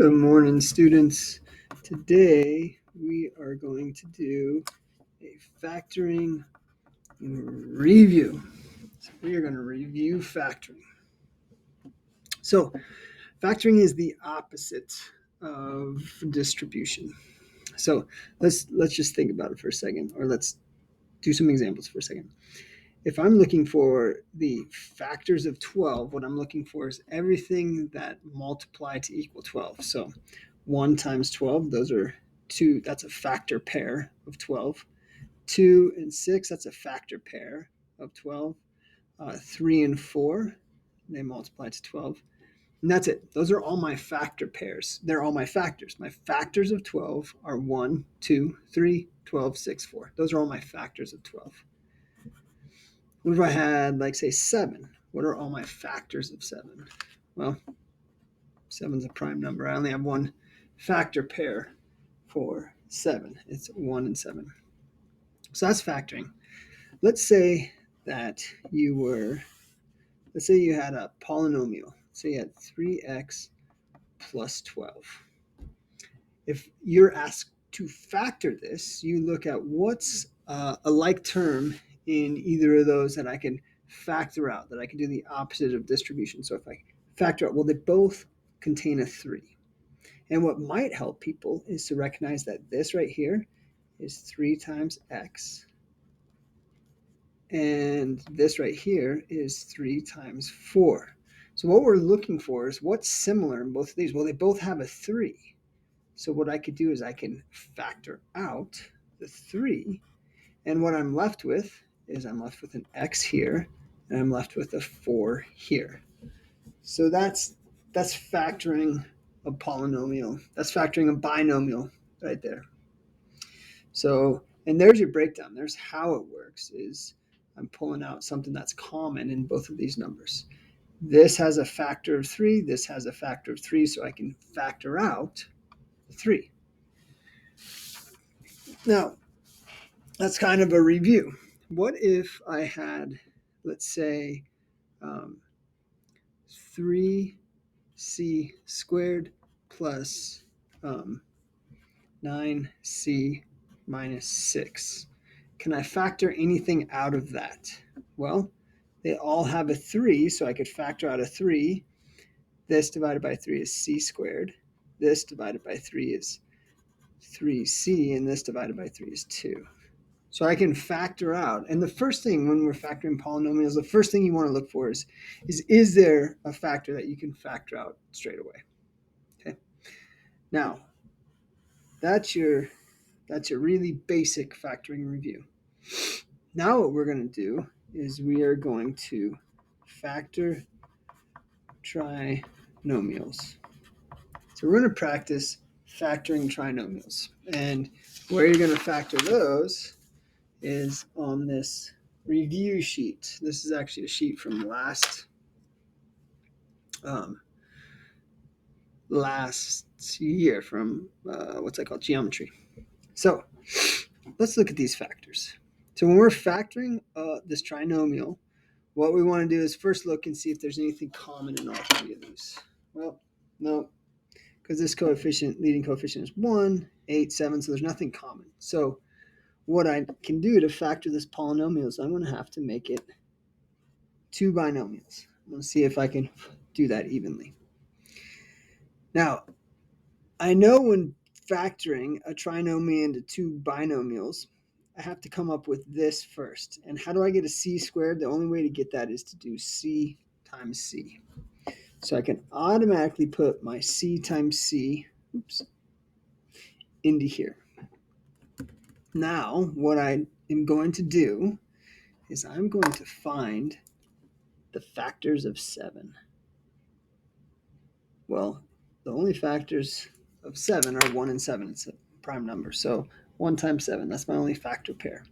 Good morning, students. Today we are going to do a factoring review. So we are going to review factoring. So factoring is the opposite of distribution. So let's just think about it for a second, or let's do some examples for a second. If I'm looking for the factors of 12, what I'm looking for is everything that multiply to equal 12. So 1 times 12, those are 2, that's a factor pair of 12. 2 and 6, that's a factor pair of 12. 3 and 4, they multiply to 12. And that's it. Those are all my factor pairs. They're all my factors. My factors of 12 are 1, 2, 3, 12, 6, 4. Those are all my factors of 12. What if I had, like, say, 7? What are all my factors of 7? Well, 7 is a prime number. I only have one factor pair for 7. It's 1 and 7. So that's factoring. Let's say that let's say you had a polynomial. So you had 3x plus 12. If you're asked to factor this, you look at what's a like term in either of those that I can factor out, that I can do the opposite of distribution. So if I factor out, well, they both contain a 3. And what might help people is to recognize that this right here is 3 times x. And this right here is 3 times 4. So what we're looking for is what's similar in both of these. Well, they both have a 3. So what I could do is I can factor out the 3. And what I'm left with is I'm left with an x here, and I'm left with a 4 here. So that's factoring a polynomial. That's factoring a binomial right there. So, and there's your breakdown. There's how it works is I'm pulling out something that's common in both of these numbers. This has a factor of 3. This has a factor of 3, so I can factor out 3. Now, that's kind of a review. What if I had, let's say, 3c squared plus 9c minus 6? Can I factor anything out of that? Well, they all have a 3, so I could factor out a 3. This divided by 3 is c squared. This divided by 3 is 3c, and this divided by 3 is 2. So I can factor out. And the first thing when we're factoring polynomials, the first thing you want to look for is there a factor that you can factor out straight away? Okay. Now, that's your really basic factoring review. Now what we're going to do is we are going to factor trinomials. So we're going to practice factoring trinomials. And where you're going to factor those is on this review sheet. This is actually a sheet from last year from what's that called? Geometry. So let's look at these factors. So when we're factoring this trinomial, what we want to do is first look and see if there's anything common in all 3 of these. Well, no, because this leading coefficient is 1, 8, 7, so there's nothing common. So what I can do to factor this polynomial is I'm going to have to make it 2 binomials. I'm going to see if I can do that evenly. Now, I know when factoring a trinomial into 2 binomials, I have to come up with this first. And how do I get a c squared? The only way to get that is to do c times c. So I can automatically put my c times c into here. Now, what I am going to do is I'm going to find the factors of 7. Well, the only factors of 7 are 1 and 7. It's a prime number. So 1 times 7, that's my only factor pair.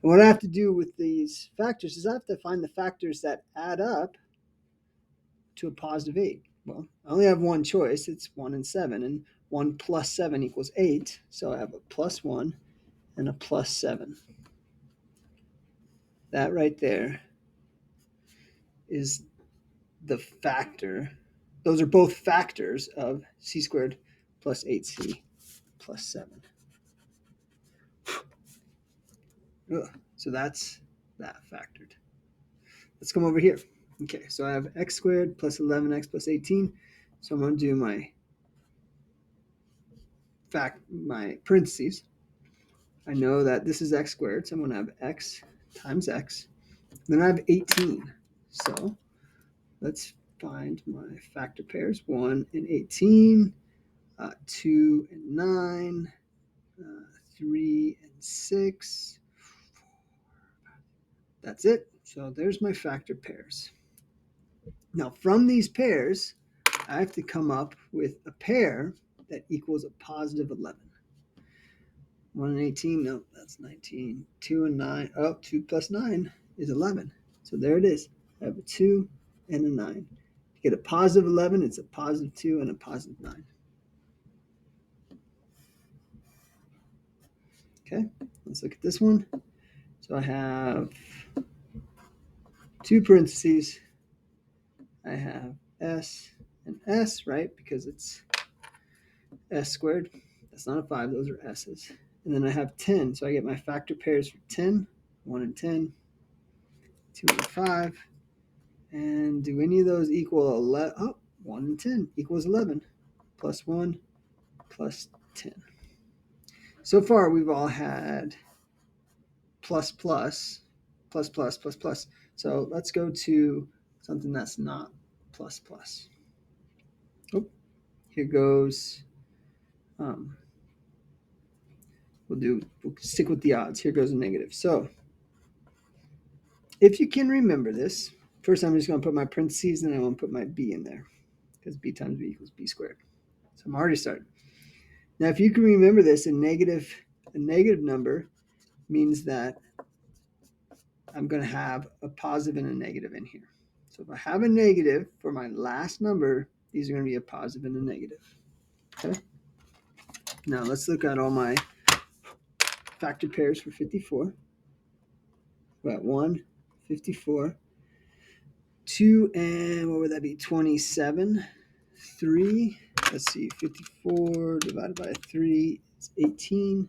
And what I have to do with these factors is I have to find the factors that add up to a positive 8. Well, I only have one choice. It's 1 and 7. And 1 plus 7 equals 8. So I have a plus 1 and a plus 7. That right there is the factor those are both factors of c squared plus 8c plus 7. Ugh. So that's that factored. Let's come over here. Okay, so I have x squared plus 11x plus 18. So I'm going to do my parentheses. I know that this is x squared, so I'm going to have x times x. Then I have 18. So let's find my factor pairs. 1 and 18, 2 and 9, 3 and 6. That's it. So there's my factor pairs. Now from these pairs, I have to come up with a pair that equals a positive 11. 1 and 18, no, that's 19. 2 and 9, 2 plus 9 is 11. So there it is. I have a 2 and a 9. To get a positive 11, it's a positive 2 and a positive 9. Okay, let's look at this one. So I have two parentheses. I have s and s, right? Because it's s squared. That's not a 5. Those are s's. And then I have 10. So I get my factor pairs for 10. 1 and 10. 2 and 5. And do any of those equal 11? Oh, 1 and 10 equals 11. Plus 1 plus 10. So far, we've all had plus plus, plus plus, plus plus. So let's go to something that's not plus plus. Oh, here goes. We'll stick with the odds. Here goes a negative. So if you can remember this, first I'm just going to put my parentheses and I want to put my b in there because b times b equals b squared. So I'm already started. Now, if you can remember this, a negative number means that I'm going to have a positive and a negative in here. So if I have a negative for my last number, these are going to be a positive and a negative. Okay. Now let's look at all my factor pairs for 54. We got 1, 54, 2, and what would that be? 27, 3. Let's see, 54 divided by 3 is 18.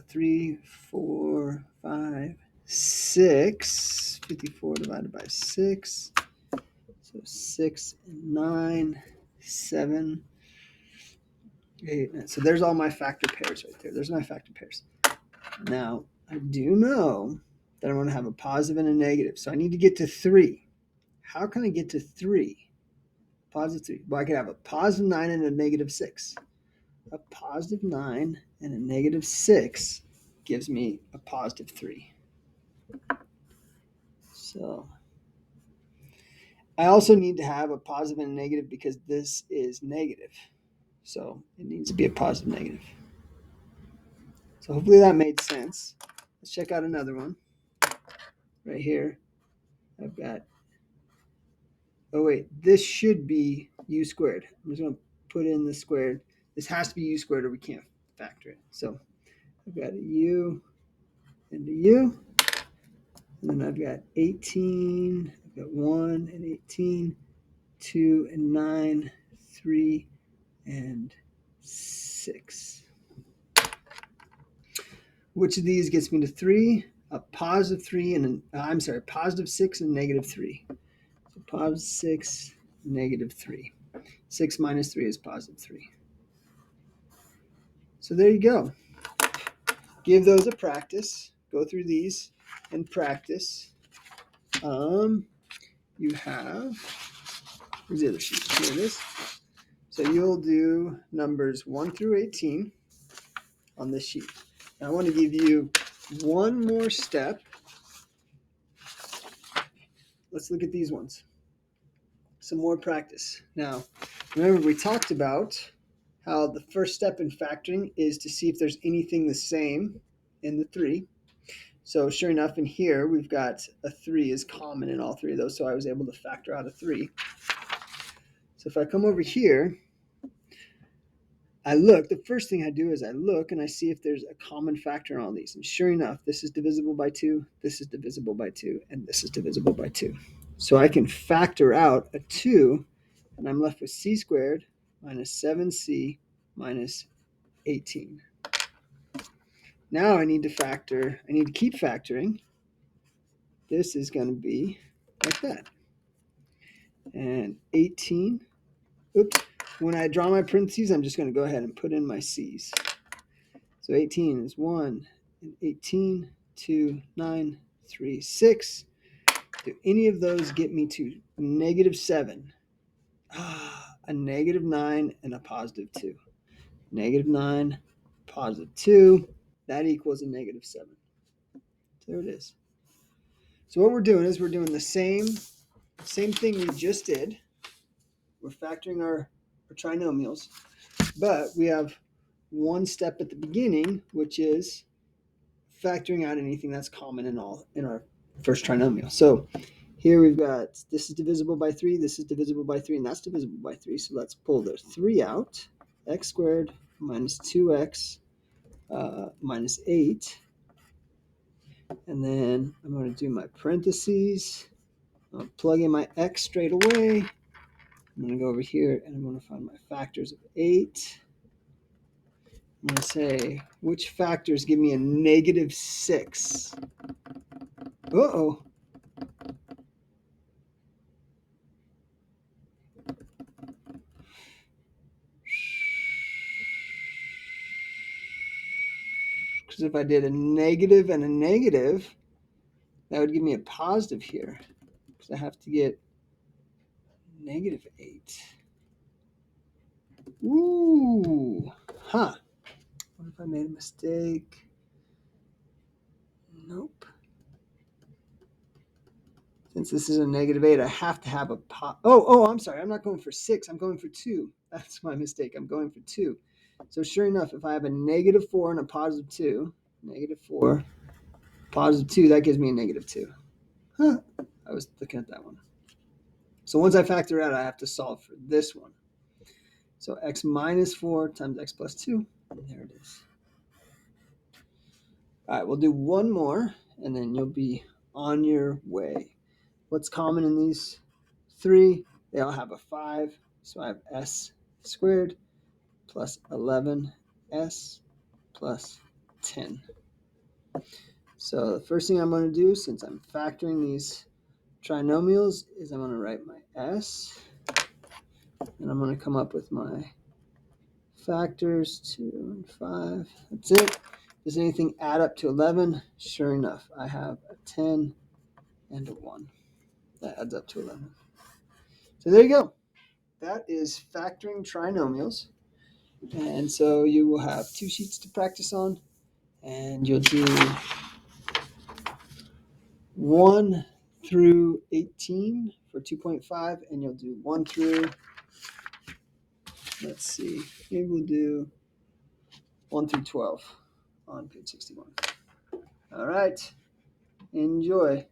3, 4, 5, 6. 54 divided by 6. So 6 and 9, 7, 8, 9. So there's all my factor pairs right there. There's my factor pairs. Now, I do know that I want to have a positive and a negative. So I need to get to 3. How can I get to 3? Positive 3. Well, I could have a positive 9 and a negative 6. A positive 9 and a negative 6 gives me a positive 3. So I also need to have a positive and a negative because this is negative. So it needs to be a positive negative. So hopefully that made sense. Let's check out another one. Right here, I've got, oh wait, this should be u squared. I'm just going to put in the squared. This has to be u squared or we can't factor it. So I've got a u and a u. And then I've got 18, I've got 1 and 18, 2 and 9, 3 and 6. Which of these gets me to 3? A positive 3 and positive 6 and negative 3. So positive 6, negative 3. 6 minus 3 is positive 3. So there you go. Give those a practice. Go through these and practice. You have, where's the other sheet? Here it is. So you'll do numbers 1 through 18 on this sheet. Now I want to give you one more step. Let's look at these ones. Some more practice. Now, remember we talked about how the first step in factoring is to see if there's anything the same in the 3. So sure enough, in here, we've got a 3 is common in all 3 of those, so I was able to factor out a 3. So if I come over here, I look, the first thing I do is I look and I see if there's a common factor in all these. And sure enough, this is divisible by 2, this is divisible by 2, and this is divisible by 2. So I can factor out a 2, and I'm left with c squared minus 7c minus 18. Now I need to keep factoring. This is going to be like that. And 18, oops, when I draw my parentheses, I'm just going to go ahead and put in my c's. So 18 is 1, and 18, 2, 9, 3, 6. Do any of those get me to -7? A -9 and a +2. -9, +2. That equals a -7. There it is. So what we're doing is we're doing the same thing we just did. We're factoring our trinomials, but we have one step at the beginning, which is factoring out anything that's common in our first trinomial. So here we've got, this is divisible by 3, this is divisible by 3, and that's divisible by 3. So let's pull the 3 out. X squared minus 2x minus 8. And then I'm going to do my parentheses. I'll plug in my x straight away. I'm going to go over here and I'm going to find my factors of 8. I'm going to say, which factors give me a -6? Uh-oh. Because if I did a negative and a negative, that would give me a positive here. Because I have to get -8. Ooh. Huh. What if I made a mistake? Nope. Since this is a -8, I have to have a I'm sorry. I'm not going for 6. I'm going for 2. That's my mistake. I'm going for 2. So sure enough, if I have a -4 and a +2, -4, +2, that gives me a -2. Huh. I was looking at that one. So once I factor out, I have to solve for this one. So x minus 4 times x plus 2. And there it is. All right, we'll do one more, and then you'll be on your way. What's common in these 3? They all have a 5. So I have s squared plus 11s plus 10. So the first thing I'm going to do, since I'm factoring these trinomials, is I'm going to write my s, and I'm going to come up with my factors, 2 and 5. That's it. Does anything add up to 11? Sure enough, I have a 10 and a 1. That adds up to 11. So there you go. That is factoring trinomials. And so you will have 2 sheets to practice on, and you'll do 1 through 18 for 2.5, and you'll do 1 through, let's see, maybe we'll do 1 through 12 on page 61. All right, enjoy.